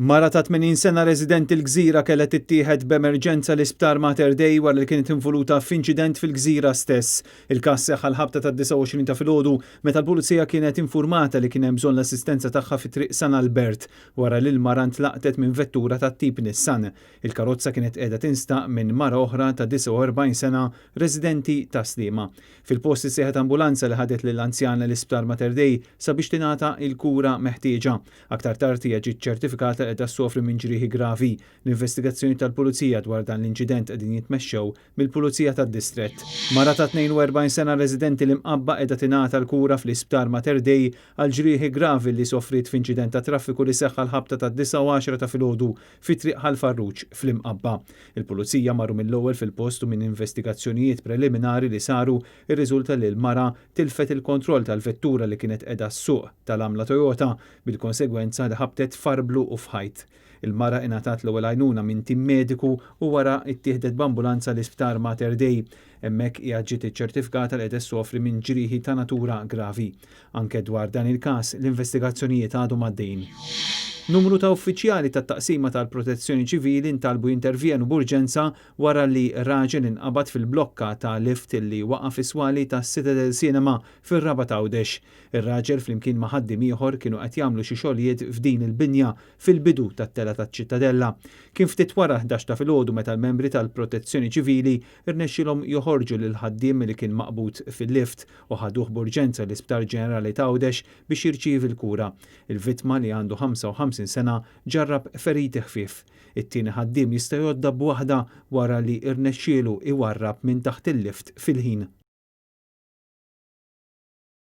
Mara ta' 80 sena residenti l-Gżira kellet tittieħed b'emerġenza l-isptar Mater Dei wara li kienet involuta f'inċident fil-Gżira stess. Il-każ seħħ l-ħabta ta' 29 ta' filgħodu meta l-pulizija kienet informata li kien hemm bżonn l-assistenza tagħha fi triq San Albert wara li l-mara ntlaqtet minn vettura ta' tip Nissan. Il-karozza kienet qiegħda tinstaq minn mara oħra ta' 49 sena residenti ta' Sliema. Fil-post issieħet ambulanza li ħadet lill-anzjana l-isptar Mater Dei sabiex tingħata il-kura meħtieġa. Aktar tard hija ġiet ċertifikata qiegħda ssofri minn ġrieħi gravi. L-investigazzjoni tal-Pulizija dwar dan l-inċident qegħdin jitmexxew mill-Pulizija tad-Distrett. Mara ta' 42 sena residenti li mqabba qiegħda tingħata l-kura fl-Isptar Mater Dei għal ġrieħi gravi li sofrit f'inċident ta' traffiku li seħħ l-ħabta ta' 9 ta' filgħodu fi triq Ħal-Farruġ fl-Imqabba. Il-Pulizija marru mill-ewwel fil-post u minn investigazzjonijiet preliminari li saru irriżulta li l-mara tilfet il-kontroll tal-vettura li kienet qiegħda s-suq tal-għamla Toyota bil-konsegwenza li ħabtet farblu u fħajt. Il-mara ingħatat l-ewwel għajnuna minn tim mediku u wara ttieħdet b'ambulanza l-Isptar Mater Dei. Hemmhekk hija ġiet iċċertifikata li qed issofri minn ġrieħi ta' natura gravi. Anke dwar dan il-każ l-investigazzjonijiet għadhom għaddejjin. Numru ta' uffiċjali tat-taqsima tal-Protezzjoni Ċivili ntalbu jintervjenu b'urġenza wara li raġel inqabad fil-blokka ta' lift li waqaf is-swali ta' Citadel Cinema fir-Raba Tawdex. Ir-raġel flimkien ma' ħaddiem ieħor kienu qed jagħmlu xi xogħlijiet f'din il-binja fil-bidu tat-tela taċ-Ċittadella. Kien ftit wara 11 ta' filgħodu meta l-membri tal-Protezzjoni Ċivili irnexxilhom joħorġu lil ħaddiem li kien maqbud fil-lift u ħaduh b'urġenza l-Isptar Ġenerali Tawdex biex jirċievi l-kura. Il-vittma li għandu 55 sena ġarrab feriti ħfief. It-tieni ħaddiem jista' jgħodda b'waħda wara li irnexxielu iwarrab minn taħt il-lift fil-ħin.